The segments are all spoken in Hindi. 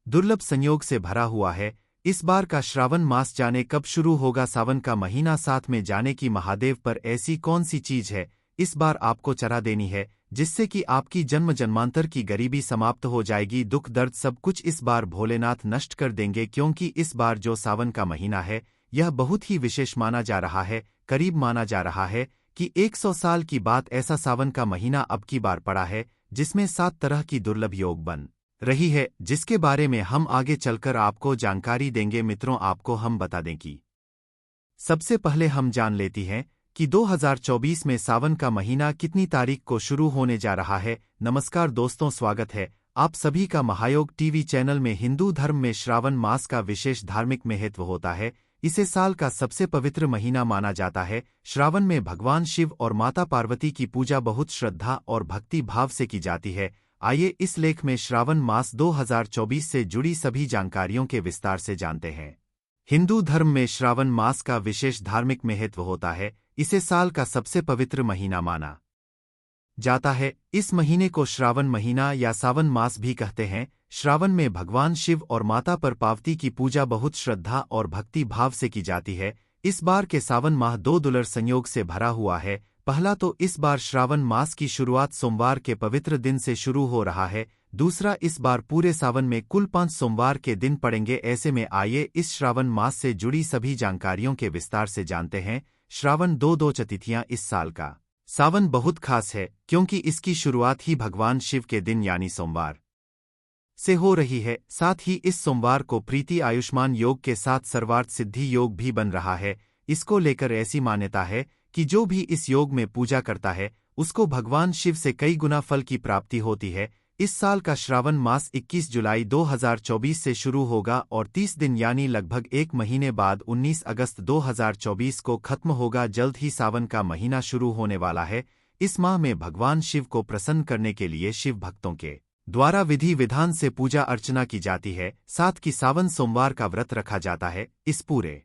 दुर्लभ संयोग से भरा हुआ है। इस बार का श्रावण मास जाने कब शुरू होगा। सावन का महीना साथ में जाने की महादेव पर ऐसी कौन सी चीज है इस बार आपको चढ़ा देनी है जिससे कि आपकी जन्म जन्मांतर की गरीबी समाप्त हो जाएगी। दुख दर्द सब कुछ इस बार भोलेनाथ नष्ट कर देंगे, क्योंकि इस बार जो सावन का महीना है यह बहुत ही विशेष माना जा रहा है। करीब माना जा रहा है कि 100 साल की बात ऐसा सावन का महीना अब की बार पड़ा है जिसमें 7 तरह की दुर्लभ योग बन रही है, जिसके बारे में हम आगे चलकर आपको जानकारी देंगे। मित्रों, आपको हम बता दें कि सबसे पहले हम जान लेती हैं कि 2024 में सावन का महीना कितनी तारीख को शुरू होने जा रहा है। नमस्कार दोस्तों, स्वागत है आप सभी का महायोग टीवी चैनल में। हिंदू धर्म में श्रावण मास का विशेष धार्मिक महत्व होता है। इसे साल का सबसे पवित्र महीना माना जाता है। श्रावण में भगवान शिव और माता पार्वती की पूजा बहुत श्रद्धा और भक्ति भाव से की जाती है। आइए इस लेख में श्रावण मास 2024 से जुड़ी सभी जानकारियों के विस्तार से जानते हैं। हिंदू धर्म में श्रावण मास का विशेष धार्मिक महत्व होता है। इसे साल का सबसे पवित्र महीना माना जाता है। इस महीने को श्रावण महीना या सावन मास भी कहते हैं। श्रावण में भगवान शिव और माता पर पार्वती की पूजा बहुत श्रद्धा और भक्ति भाव से की जाती है। इस बार के सावन माह 2 दुर्लभ संयोग से भरा हुआ है। पहला तो इस बार श्रावण मास की शुरुआत सोमवार के पवित्र दिन से शुरू हो रहा है। दूसरा, इस बार पूरे सावन में कुल 5 सोमवार के दिन पड़ेंगे। ऐसे में आइए इस श्रावण मास से जुड़ी सभी जानकारियों के विस्तार से जानते हैं। श्रावण 2 तिथियां। इस साल का सावन बहुत खास है क्योंकि इसकी शुरुआत ही भगवान शिव के दिन यानी सोमवार से हो रही है। साथ ही इस सोमवार को प्रीति आयुष्मान योग के साथ सर्वार्थ सिद्धि योग भी बन रहा है। इसको लेकर ऐसी मान्यता है कि जो भी इस योग में पूजा करता है उसको भगवान शिव से कई गुना फल की प्राप्ति होती है। इस साल का श्रावण मास 21 जुलाई 2024 से शुरू होगा और 30 दिन यानी लगभग 1 महीने बाद 19 अगस्त 2024 को खत्म होगा। जल्द ही सावन का महीना शुरू होने वाला है। इस माह में भगवान शिव को प्रसन्न करने के लिए शिव भक्तों के द्वारा विधि विधान से पूजा अर्चना की जाती है। साथ ही सावन सोमवार का व्रत रखा जाता है। इस पूरे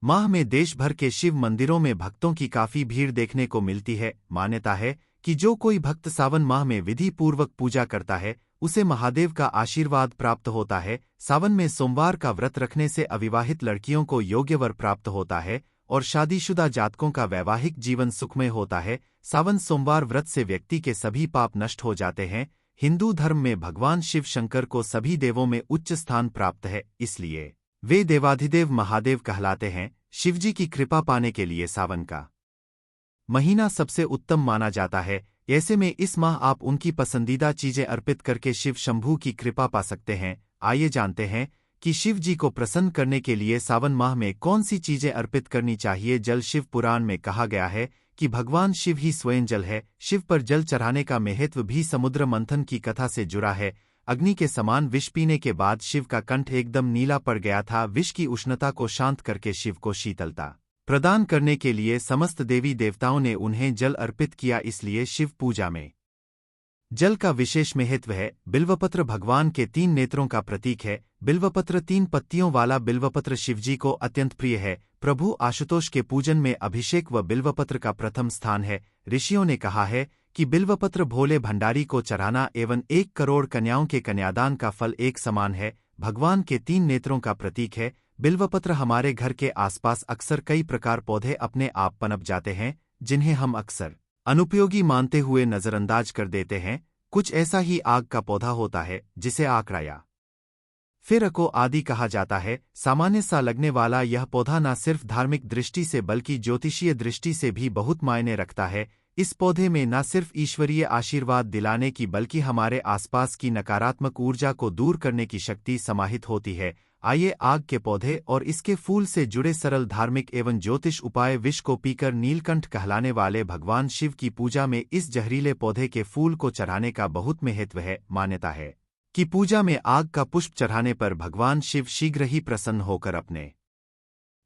माह में देश भर के शिव मंदिरों में भक्तों की काफी भीड़ देखने को मिलती है। मान्यता है कि जो कोई भक्त सावन माह में विधि पूर्वक पूजा करता है उसे महादेव का आशीर्वाद प्राप्त होता है। सावन में सोमवार का व्रत रखने से अविवाहित लड़कियों को योग्य वर प्राप्त होता है और शादीशुदा जातकों का वैवाहिक जीवन सुखमय होता है। सावन सोमवार व्रत से व्यक्ति के सभी पाप नष्ट हो जाते हैं। हिंदू धर्म में भगवान शिव शंकर को सभी देवों में उच्च स्थान प्राप्त है, इसलिए वे देवाधिदेव महादेव कहलाते हैं। शिवजी की कृपा पाने के लिए सावन का महीना सबसे उत्तम माना जाता है। ऐसे में इस माह आप उनकी पसंदीदा चीजें अर्पित करके शिव शंभू की कृपा पा सकते हैं। आइए जानते हैं कि शिव जी को प्रसन्न करने के लिए सावन माह में कौन सी चीजें अर्पित करनी चाहिए। जल। शिव पुराण में कहा गया है कि भगवान शिव ही स्वयं जल है। शिव पर जल चढ़ाने का महत्व भी समुद्र मंथन की कथा से जुड़ा है। अग्नि के समान विष पीने के बाद शिव का कंठ एकदम नीला पड़ गया था। विष की उष्णता को शांत करके शिव को शीतलता प्रदान करने के लिए समस्त देवी देवताओं ने उन्हें जल अर्पित किया, इसलिए शिव पूजा में जल का विशेष महत्व है। बिल्वपत्र भगवान के 3 नेत्रों का प्रतीक है। बिल्वपत्र 3 पत्तियों वाला बिल्वपत्र शिवजी को अत्यंत प्रिय है। प्रभु आशुतोष के पूजन में अभिषेक व बिल्वपत्र का प्रथम स्थान है। ऋषियों ने कहा है कि बिल्वपत्र भोले भंडारी को चढ़ाना एवं 1 करोड़ कन्याओं के कन्यादान का फल एक समान है। भगवान के 3 नेत्रों का प्रतीक है। बिल्वपत्र हमारे घर के आसपास अक्सर कई प्रकार पौधे अपने आप पनप जाते हैं जिन्हें हम अक्सर अनुपयोगी मानते हुए नजरअंदाज कर देते हैं। कुछ ऐसा ही आग का पौधा होता है जिसे आकड़ा या फिर अको आदि कहा जाता है। सामान्य सा लगने वाला यह पौधा न सिर्फ धार्मिक दृष्टि से बल्कि ज्योतिषीय दृष्टि से भी बहुत मायने रखता है। इस पौधे में न सिर्फ ईश्वरीय आशीर्वाद दिलाने की बल्कि हमारे आसपास की नकारात्मक ऊर्जा को दूर करने की शक्ति समाहित होती है। आइए आग के पौधे और इसके फूल से जुड़े सरल धार्मिक एवं ज्योतिष उपाय। विष को पीकर नीलकंठ कहलाने वाले भगवान शिव की पूजा में इस जहरीले पौधे के फूल को चढ़ाने का बहुत महत्व है। मान्यता है कि पूजा में आग का पुष्प चढ़ाने पर भगवान शिव शीघ्र ही प्रसन्न होकर अपने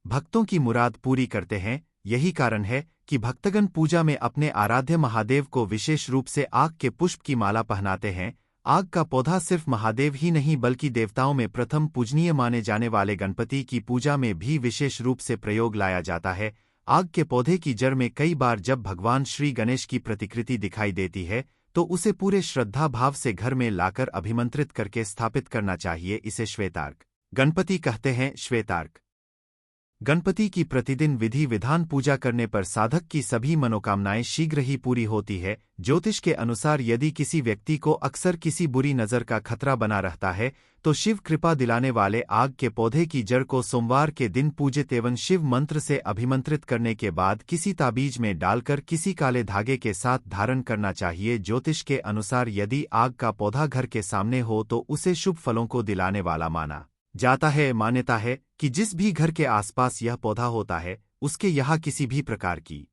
भक्तों की मुराद पूरी करते हैं। यही कारण है कि भक्तगण पूजा में अपने आराध्य महादेव को विशेष रूप से आग के पुष्प की माला पहनाते हैं। आग का पौधा सिर्फ महादेव ही नहीं बल्कि देवताओं में प्रथम पूजनीय माने जाने वाले गणपति की पूजा में भी विशेष रूप से प्रयोग लाया जाता है। आग के पौधे की जड़ में कई बार जब भगवान श्री गणेश की प्रतिकृति दिखाई देती है तो उसे पूरे श्रद्धा भाव से घर में लाकर अभिमंत्रित करके स्थापित करना चाहिए। इसे श्वेतार्क गणपति कहते हैं। श्वेतार्क गणपति की प्रतिदिन विधि विधान पूजा करने पर साधक की सभी मनोकामनाएं शीघ्र ही पूरी होती है। ज्योतिष के अनुसार यदि किसी व्यक्ति को अक्सर किसी बुरी नज़र का खतरा बना रहता है तो शिव कृपा दिलाने वाले आग के पौधे की जड़ को सोमवार के दिन पूजित एवं शिव मंत्र से अभिमंत्रित करने के बाद किसी ताबीज में डालकर किसी काले धागे के साथ धारण करना चाहिए। ज्योतिष के अनुसार यदि आग का पौधा घर के सामने हो तो उसे शुभ फलों को दिलाने वाला माना जाता है। मान्यता है कि जिस भी घर के आसपास यह पौधा होता है उसके यहाँ किसी भी प्रकार की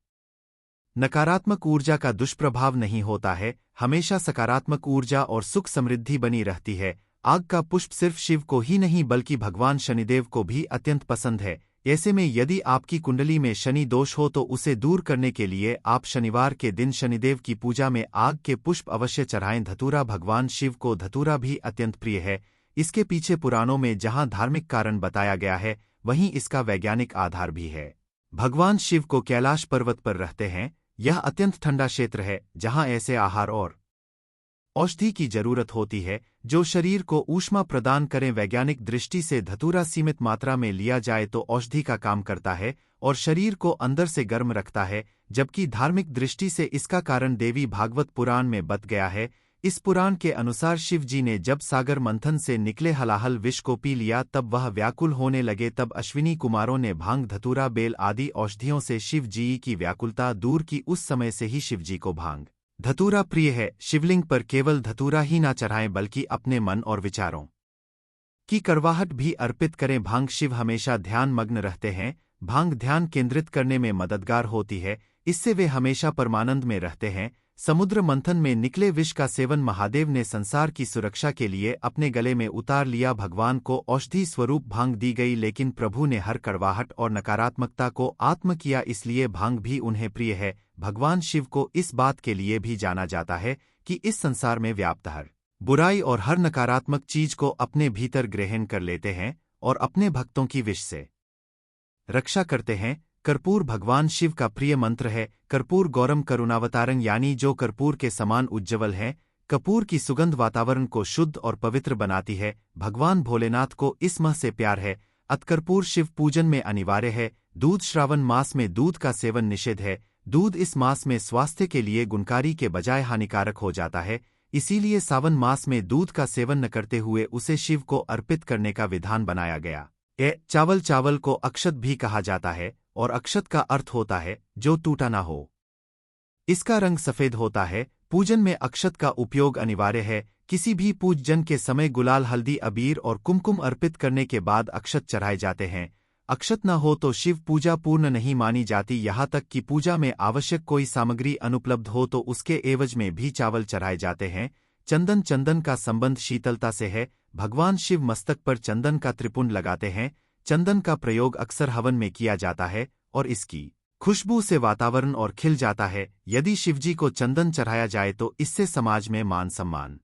नकारात्मक ऊर्जा का दुष्प्रभाव नहीं होता है, हमेशा सकारात्मक ऊर्जा और सुख समृद्धि बनी रहती है। आग का पुष्प सिर्फ शिव को ही नहीं बल्कि भगवान शनिदेव को भी अत्यंत पसंद है। ऐसे में यदि आपकी कुंडली में शनि दोष हो तो उसे दूर करने के लिए आप शनिवार के दिन शनिदेव की पूजा में आग के पुष्प अवश्य चढ़ाएं। धतूरा भगवान शिव को धतूरा भी अत्यंत प्रिय है। इसके पीछे पुराणों में जहां धार्मिक कारण बताया गया है वहीं इसका वैज्ञानिक आधार भी है। भगवान शिव को कैलाश पर्वत पर रहते हैं। यह अत्यंत ठंडा क्षेत्र है जहां ऐसे आहार और औषधि की जरूरत होती है जो शरीर को ऊष्मा प्रदान करें। वैज्ञानिक दृष्टि से धतूरा सीमित मात्रा में लिया जाए तो औषधि का काम करता है और शरीर को अंदर से गर्म रखता है, जबकि धार्मिक दृष्टि से इसका कारण देवी भागवत पुराण में बत गया है। इस पुराण के अनुसार शिव जी ने जब सागर मंथन से निकले हलाहल विष को पी लिया तब वह व्याकुल होने लगे। तब अश्विनी कुमारों ने भांग धतूरा बेल आदि औषधियों से शिव जी की व्याकुलता दूर की। उस समय से ही शिव जी को भांग धतूरा प्रिय है। शिवलिंग पर केवल धतूरा ही ना चढ़ाएं बल्कि अपने मन और विचारों की कड़वाहट भी अर्पित करें। भांग शिव हमेशा ध्यान मग्न रहते हैं। भांग ध्यान केंद्रित करने में मददगार होती है, इससे वे हमेशा परमानंद में रहते हैं। समुद्र मंथन में निकले विष का सेवन महादेव ने संसार की सुरक्षा के लिए अपने गले में उतार लिया। भगवान को औषधि स्वरूप भांग दी गई, लेकिन प्रभु ने हर कड़वाहट और नकारात्मकता को आत्म किया, इसलिए भांग भी उन्हें प्रिय है। भगवान शिव को इस बात के लिए भी जाना जाता है कि इस संसार में व्याप्त हर बुराई और हर नकारात्मक चीज को अपने भीतर ग्रहण कर लेते हैं और अपने भक्तों की विष से रक्षा करते हैं। कर्पूर भगवान शिव का प्रिय मंत्र है। कर्पूर गौरम करुणावतारं, यानी जो कर्पूर के समान उज्ज्वल है। कपूर की सुगंध वातावरण को शुद्ध और पवित्र बनाती है। भगवान भोलेनाथ को इस मह से प्यार है। अतकर्पूर शिव पूजन में अनिवार्य है। दूध श्रावण मास में दूध का सेवन निषेध है। दूध इस मास में स्वास्थ्य के लिए गुणकारी के बजाय हानिकारक हो जाता है, इसीलिए सावन मास में दूध का सेवन न करते हुए उसे शिव को अर्पित करने का विधान बनाया गया। चावल को अक्षत भी कहा जाता है और अक्षत का अर्थ होता है जो टूटा ना हो। इसका रंग सफेद होता है। पूजन में अक्षत का उपयोग अनिवार्य है। किसी भी पूजन के समय गुलाल, हल्दी, अबीर और कुमकुम अर्पित करने के बाद अक्षत चढ़ाए जाते हैं। अक्षत न हो तो शिव पूजा पूर्ण नहीं मानी जाती। यहाँ तक कि पूजा में आवश्यक कोई सामग्री अनुपलब्ध हो तो उसके एवज में भी चावल चढ़ाए जाते हैं। चंदन का संबंध शीतलता से है। भगवान शिव मस्तक पर चंदन का त्रिपुंड लगाते हैं। चंदन का प्रयोग अक्सर हवन में किया जाता है और इसकी खुशबू से वातावरण और खिल जाता है। यदि शिवजी को चंदन चढ़ाया जाए तो इससे समाज में मान सम्मान,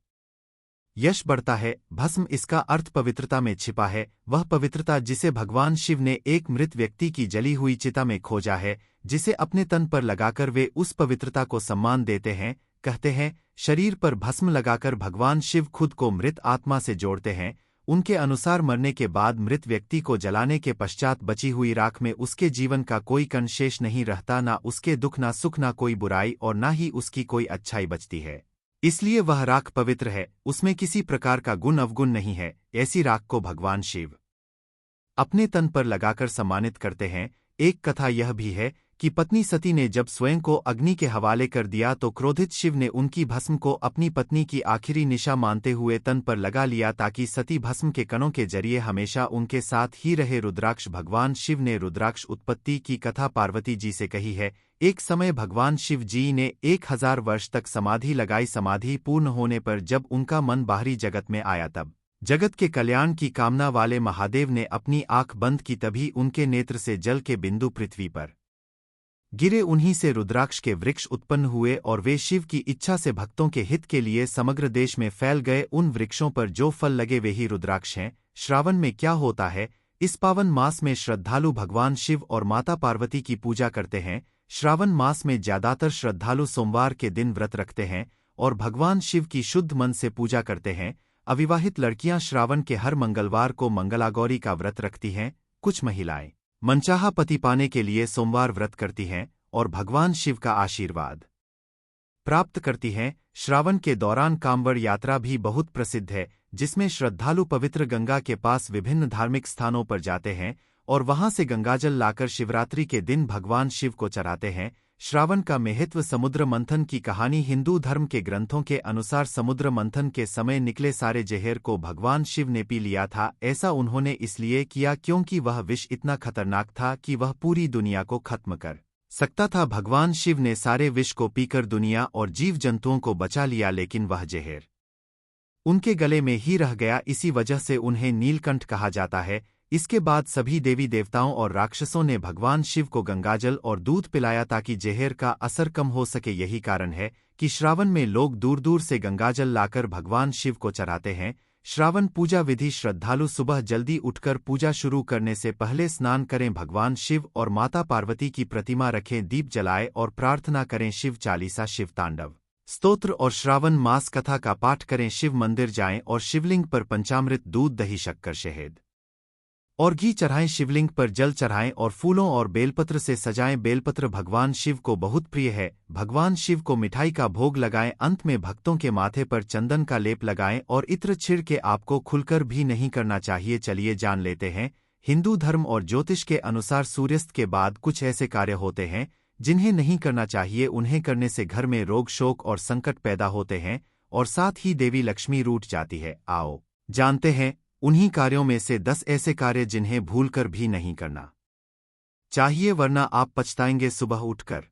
यश बढ़ता है। भस्म, इसका अर्थ पवित्रता में छिपा है। वह पवित्रता जिसे भगवान शिव ने एक मृत व्यक्ति की जली हुई चिता में खोजा है, जिसे अपने तन पर लगाकर वे उस पवित्रता को सम्मान देते हैं। कहते हैं शरीर पर भस्म लगाकर भगवान शिव खुद को मृत आत्मा से जोड़ते हैं। उनके अनुसार मरने के बाद मृत व्यक्ति को जलाने के पश्चात बची हुई राख में उसके जीवन का कोई कण शेष नहीं रहता, ना उसके दुख, ना सुख, ना कोई बुराई और ना ही उसकी कोई अच्छाई बचती है। इसलिए वह राख पवित्र है, उसमें किसी प्रकार का गुण अवगुण नहीं है। ऐसी राख को भगवान शिव अपने तन पर लगाकर सम्मानित करते हैं। एक कथा यह भी है कि पत्नी सती ने जब स्वयं को अग्नि के हवाले कर दिया तो क्रोधित शिव ने उनकी भस्म को अपनी पत्नी की आखिरी निशा मानते हुए तन पर लगा लिया ताकि सती भस्म के कणों के जरिए हमेशा उनके साथ ही रहे। रुद्राक्ष, भगवान शिव ने रुद्राक्ष उत्पत्ति की कथा पार्वती जी से कही है। एक समय भगवान शिव जी ने 1000 वर्ष तक समाधि लगाई। समाधि पूर्ण होने पर जब उनका मन बाहरी जगत में आया तब जगत के कल्याण की कामना वाले महादेव ने अपनी आंख बंद की, तभी उनके नेत्र से जल के बिंदु पृथ्वी पर गिरे। उन्हीं से रुद्राक्ष के वृक्ष उत्पन्न हुए और वे शिव की इच्छा से भक्तों के हित के लिए समग्र देश में फैल गए। उन वृक्षों पर जो फल लगे वे ही रुद्राक्ष हैं। श्रावण में क्या होता है? इस पावन मास में श्रद्धालु भगवान शिव और माता पार्वती की पूजा करते हैं। श्रावण मास में ज्यादातर श्रद्धालु सोमवार के दिन व्रत रखते हैं और भगवान शिव की शुद्ध मन से पूजा करते हैं। अविवाहित लड़कियां श्रावण के हर मंगलवार को मंगलागौरी का व्रत रखती हैं। कुछ महिलाएं मनचाहा पति पाने के लिए सोमवार व्रत करती हैं और भगवान शिव का आशीर्वाद प्राप्त करती हैं। श्रावण के दौरान कांवड़ यात्रा भी बहुत प्रसिद्ध है, जिसमें श्रद्धालु पवित्र गंगा के पास विभिन्न धार्मिक स्थानों पर जाते हैं और वहां से गंगाजल लाकर शिवरात्रि के दिन भगवान शिव को चढ़ाते हैं। श्रावण का महत्व समुद्र मंथन की कहानी हिंदू धर्म के ग्रंथों के अनुसार समुद्र मंथन के समय निकले सारे जहर को भगवान शिव ने पी लिया था। ऐसा उन्होंने इसलिए किया क्योंकि वह विष इतना खतरनाक था कि वह पूरी दुनिया को खत्म कर सकता था। भगवान शिव ने सारे विष को पीकर दुनिया और जीव जंतुओं को बचा लिया, लेकिन वह जहर उनके गले में ही रह गया। इसी वजह से उन्हें नीलकंठ कहा जाता है। इसके बाद सभी देवी देवताओं और राक्षसों ने भगवान शिव को गंगाजल और दूध पिलाया ताकि जहर का असर कम हो सके। यही कारण है कि श्रावण में लोग दूर दूर से गंगाजल लाकर भगवान शिव को चढ़ाते हैं। श्रावण पूजा विधि: श्रद्धालु सुबह जल्दी उठकर पूजा शुरू करने से पहले स्नान करें, भगवान शिव और माता पार्वती की प्रतिमा रखें, दीप जलाएं और प्रार्थना करें। शिव चालीसा, शिव तांडव स्तोत्र और श्रावण मास कथा का पाठ करें। शिव मंदिर जाएं और शिवलिंग पर पंचामृत, दूध, दही, शक्कर, शहद और घी चढ़ाएं। शिवलिंग पर जल चढ़ाएं और फूलों और बेलपत्र से सजाएं। बेलपत्र भगवान शिव को बहुत प्रिय है। भगवान शिव को मिठाई का भोग लगाएं। अंत में भक्तों के माथे पर चंदन का लेप लगाएं और इत्र छिड़ के आपको खुलकर भी नहीं करना चाहिए। चलिए जान लेते हैं। हिंदू धर्म और ज्योतिष के अनुसार सूर्यास्त के बाद कुछ ऐसे कार्य होते हैं जिन्हें नहीं करना चाहिए। उन्हें करने से घर में रोग, शोक और संकट पैदा होते हैं और साथ ही देवी लक्ष्मी रूठ जाती है। आओ जानते हैं उन्हीं कार्यों में से 10 ऐसे कार्य जिन्हें भूलकर भी नहीं करना चाहिए, वरना आप पछताएंगे। सुबह उठकर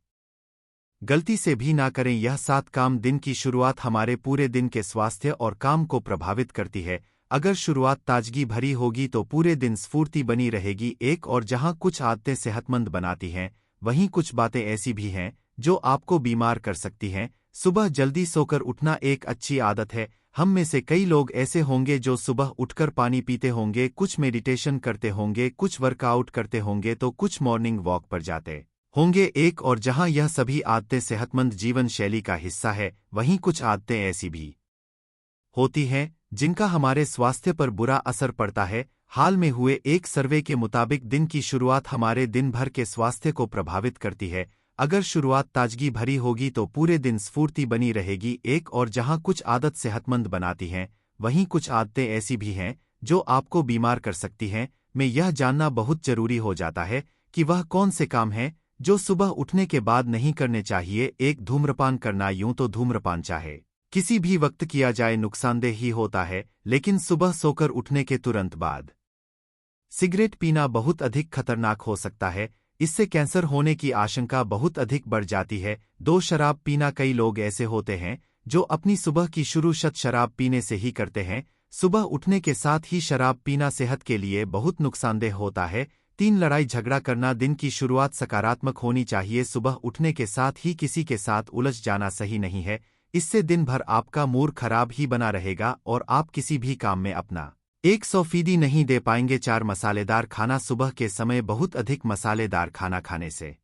गलती से भी ना करें। यह 7 काम दिन की शुरुआत हमारे पूरे दिन के स्वास्थ्य और काम को प्रभावित करती है। अगर शुरुआत ताजगी भरी होगी तो पूरे दिन स्फूर्ति बनी रहेगी। एक और जहां कुछ आदतें सेहतमंद बनाती हैं, वहीं कुछ बातें ऐसी भी हैं जो आपको बीमार कर सकती हैं। सुबह जल्दी सोकर उठना एक अच्छी आदत है। हम में से कई लोग ऐसे होंगे जो सुबह उठकर पानी पीते होंगे, कुछ मेडिटेशन करते होंगे, कुछ वर्कआउट करते होंगे तो कुछ मॉर्निंग वॉक पर जाते होंगे। एक और जहां यह सभी आदतें सेहतमंद जीवन शैली का हिस्सा है, वहीं कुछ आदतें ऐसी भी होती हैं जिनका हमारे स्वास्थ्य पर बुरा असर पड़ता है। हाल में हुए एक सर्वे के मुताबिक दिन की शुरुआत हमारे दिन भर के स्वास्थ्य को प्रभावित करती है। अगर शुरुआत ताजगी भरी होगी तो पूरे दिन स्फूर्ति बनी रहेगी। एक और जहां कुछ आदत सेहतमंद बनाती हैं, वहीं कुछ आदतें ऐसी भी हैं जो आपको बीमार कर सकती हैं। में यह जानना बहुत जरूरी हो जाता है कि वह कौन से काम हैं जो सुबह उठने के बाद नहीं करने चाहिए। एक, धूम्रपान करना। यूं तो धूम्रपान चाहे किसी भी वक्त किया जाए नुकसानदेह ही होता है, लेकिन सुबह सोकर उठने के तुरंत बाद सिगरेट पीना बहुत अधिक खतरनाक हो सकता है। इससे कैंसर होने की आशंका बहुत अधिक बढ़ जाती है। 2, शराब पीना। कई लोग ऐसे होते हैं जो अपनी सुबह की शुरू शराब पीने से ही करते हैं। सुबह उठने के साथ ही शराब पीना सेहत के लिए बहुत नुकसानदेह होता है। 3, लड़ाई झगड़ा करना। दिन की शुरुआत सकारात्मक होनी चाहिए। सुबह उठने के साथ ही किसी के साथ उलझ जाना सही नहीं है। इससे दिन भर आपका मूड खराब ही बना रहेगा और आप किसी भी काम में अपना 100% नहीं दे पाएंगे। 4, मसालेदार खाना। सुबह के समय बहुत अधिक मसालेदार खाना खाने से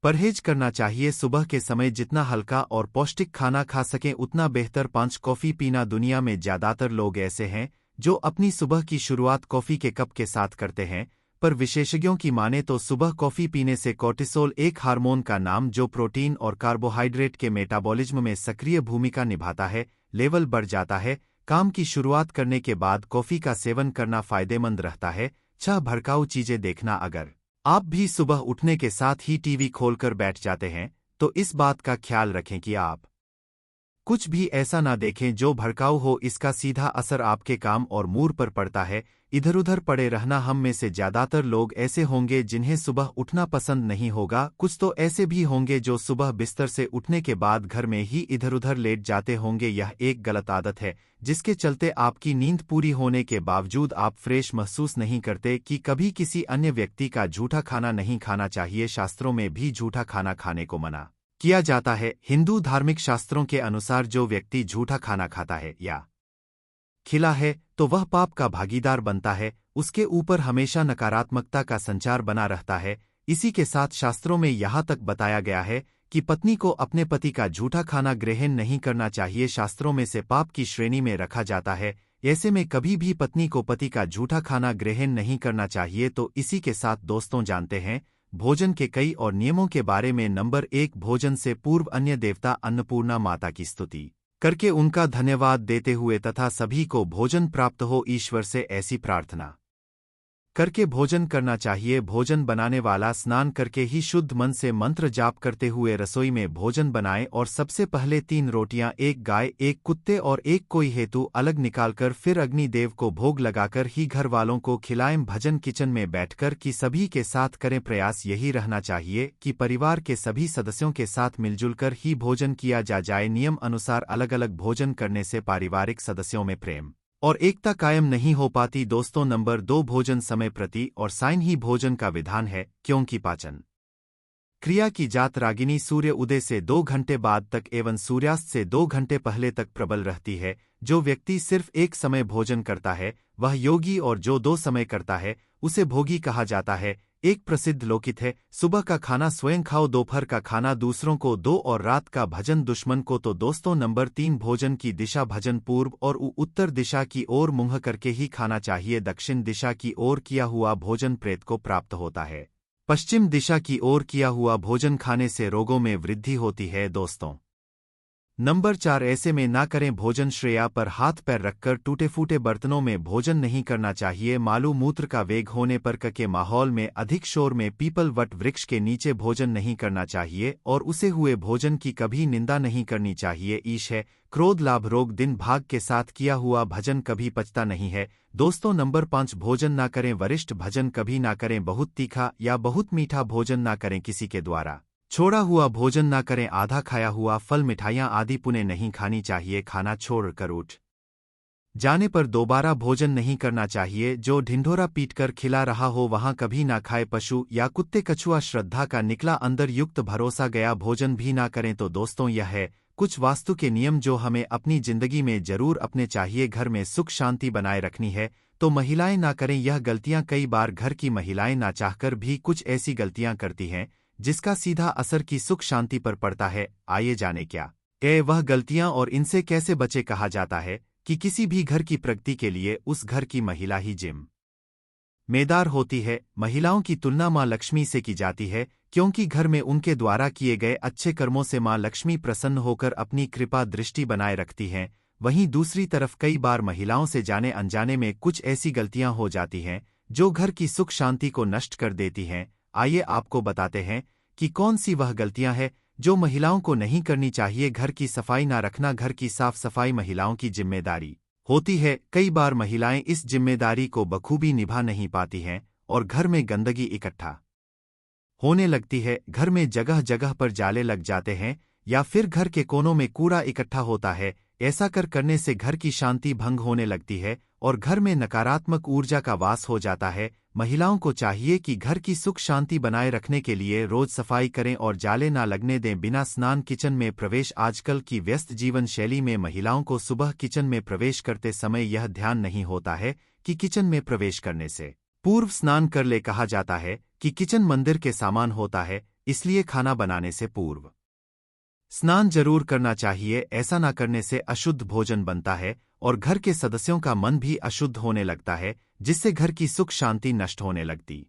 परहेज करना चाहिए। सुबह के समय जितना हल्का और पौष्टिक खाना खा सकें उतना बेहतर। 5, कॉफ़ी पीना। दुनिया में ज़्यादातर लोग ऐसे हैं जो अपनी सुबह की शुरुआत कॉफ़ी के कप के साथ करते हैं, पर विशेषज्ञों की माने तो सुबह कॉफ़ी पीने से कोर्टिसोल, एक हार्मोन का नाम जो प्रोटीन और कार्बोहाइड्रेट के मेटाबॉलिज्म में सक्रिय भूमिका निभाता है, लेवल बढ़ जाता है। काम की शुरुआत करने के बाद कॉफ़ी का सेवन करना फ़ायदेमंद रहता है। 6, भड़काऊ चीज़ें देखना। अगर आप भी सुबह उठने के साथ ही टीवी खोलकर बैठ जाते हैं तो इस बात का ख्याल रखें कि आप कुछ भी ऐसा ना देखें जो भड़काऊ हो। इसका सीधा असर आपके काम और मूड पर पड़ता है। इधर उधर पड़े रहना। हम में से ज़्यादातर लोग ऐसे होंगे जिन्हें सुबह उठना पसंद नहीं होगा। कुछ तो ऐसे भी होंगे जो सुबह बिस्तर से उठने के बाद घर में ही इधर उधर लेट जाते होंगे। यह एक गलत आदत है जिसके चलते आपकी नींद पूरी होने के बावजूद आप फ्रेश महसूस नहीं करते। कि कभी किसी अन्य व्यक्ति का झूठा खाना नहीं खाना चाहिए। शास्त्रों में भी झूठा खाना खाने को मना किया जाता है। हिंदू धार्मिक शास्त्रों के अनुसार जो व्यक्ति झूठा खाना खाता है या खिला है तो वह पाप का भागीदार बनता है। उसके ऊपर हमेशा नकारात्मकता का संचार बना रहता है। इसी के साथ शास्त्रों में यहाँ तक बताया गया है कि पत्नी को अपने पति का झूठा खाना ग्रहण नहीं करना चाहिए। शास्त्रों में से पाप की श्रेणी में रखा जाता है। ऐसे में कभी भी पत्नी को पति का झूठा खाना ग्रहण नहीं करना चाहिए। तो इसी के साथ दोस्तों जानते हैं भोजन के कई और नियमों के बारे में। नंबर 1, भोजन से पूर्व अन्य देवता अन्नपूर्णा माता की स्तुति करके उनका धन्यवाद देते हुए तथा सभी को भोजन प्राप्त हो ईश्वर से ऐसी प्रार्थना करके भोजन करना चाहिए। भोजन बनाने वाला स्नान करके ही शुद्ध मन से मंत्र जाप करते हुए रसोई में भोजन बनाए और सबसे पहले 3 रोटियां, 1 गाय, 1 कुत्ते और 1 कोई हेतु अलग निकालकर फिर अग्निदेव को भोग लगाकर ही घर वालों को खिलाएं। भजन किचन में बैठकर कि सभी के साथ करें। प्रयास यही रहना चाहिए कि परिवार के सभी सदस्यों के साथ मिलजुल कर ही भोजन किया जाए। नियम अनुसार अलग अलग भोजन करने से पारिवारिक सदस्यों में प्रेम और एकता कायम नहीं हो पाती। दोस्तों नंबर 2, भोजन समय प्रति और साइन ही भोजन का विधान है, क्योंकि पाचन क्रिया की जात रागिनी सूर्य उदय से 2 घंटे बाद तक एवं सूर्यास्त से 2 घंटे पहले तक प्रबल रहती है। जो व्यक्ति सिर्फ एक समय भोजन करता है वह योगी और जो 2 समय करता है उसे भोगी कहा जाता है। एक प्रसिद्ध लोकित है, सुबह का खाना स्वयं खाओ, दोपहर का खाना दूसरों को दो और रात का भजन दुश्मन को। तो दोस्तों नंबर 3, भोजन की दिशा भजन पूर्व और उत्तर दिशा की ओर मुंह करके ही खाना चाहिए। दक्षिण दिशा की ओर किया हुआ भोजन प्रेत को प्राप्त होता है। पश्चिम दिशा की ओर किया हुआ भोजन खाने से रोगों में वृद्धि होती है। दोस्तों नंबर 4, ऐसे में ना करें भोजन। श्रेया पर हाथ पैर रखकर टूटे फूटे बर्तनों में भोजन नहीं करना चाहिए। मालू मूत्र का वेग होने पर के माहौल में अधिक शोर में पीपल वट वृक्ष के नीचे भोजन नहीं करना चाहिए और उसे हुए भोजन की कभी निंदा नहीं करनी चाहिए। ईश है, क्रोध, लाभ, रोग, दिन भाग के साथ किया हुआ भजन कभी पचता नहीं है। दोस्तों नंबर 5, भोजन ना करें वरिष्ठ। भजन कभी ना करें बहुत तीखा या बहुत मीठा। भोजन ना करें किसी के द्वारा छोड़ा हुआ भोजन ना करें। आधा खाया हुआ फल, मिठाइयाँ आदि पुणे नहीं खानी चाहिए। खाना छोड़कर उठ जाने पर दोबारा भोजन नहीं करना चाहिए। जो ढिंढोरा पीटकर खिला रहा हो वहां कभी ना खाए। पशु या कुत्ते, कछुआ श्रद्धा का निकला अंदर युक्त भरोसा गया भोजन भी ना करें। तो दोस्तों यह है कुछ वास्तु के नियम जो हमें अपनी जिंदगी में जरूर अपने चाहिए। घर में सुख शांति बनाए रखनी है तो महिलाएं ना करें यह गलतियां। कई बार घर की महिलाएं ना चाहकर भी कुछ ऐसी गलतियां करती हैं जिसका सीधा असर की सुख शांति पर पड़ता है। आइए जाने क्या वह गलतियां और इनसे कैसे बचे। कहा जाता है कि किसी भी घर की प्रगति के लिए उस घर की महिला ही जिम्मेदार होती है। महिलाओं की तुलना मां लक्ष्मी से की जाती है क्योंकि घर में उनके द्वारा किए गए अच्छे कर्मों से मां लक्ष्मी प्रसन्न होकर अपनी कृपा दृष्टि बनाए रखती हैं। वहीं दूसरी तरफ कई बार महिलाओं से जाने अनजाने में कुछ ऐसी गलतियां हो जाती हैं जो घर की सुख शांति को नष्ट कर देती हैं। आइए आपको बताते हैं कि कौन सी वह गलतियां हैं जो महिलाओं को नहीं करनी चाहिए। घर की सफाई ना रखना। घर की साफ सफाई महिलाओं की जिम्मेदारी होती है। कई बार महिलाएं इस जिम्मेदारी को बखूबी निभा नहीं पाती हैं और घर में गंदगी इकट्ठा होने लगती है। घर में जगह जगह पर जाले लग जाते हैं या फिर घर के कोनों में कूड़ा इकट्ठा होता है। ऐसा करने से घर की शांति भंग होने लगती है और घर में नकारात्मक ऊर्जा का वास हो जाता है। महिलाओं को चाहिए कि घर की सुख शांति बनाए रखने के लिए रोज सफाई करें और जाले ना लगने दें। बिना स्नान किचन में प्रवेश। आजकल की व्यस्त जीवन शैली में महिलाओं को सुबह किचन में प्रवेश करते समय यह ध्यान नहीं होता है कि किचन में प्रवेश करने से पूर्व स्नान कर ले। कहा जाता है कि किचन मंदिर के समान होता है, इसलिए खाना बनाने से पूर्व स्नान जरूर करना चाहिए। ऐसा ना करने से अशुद्ध भोजन बनता है और घर के सदस्यों का मन भी अशुद्ध होने लगता है जिससे घर की सुख शांति नष्ट होने लगती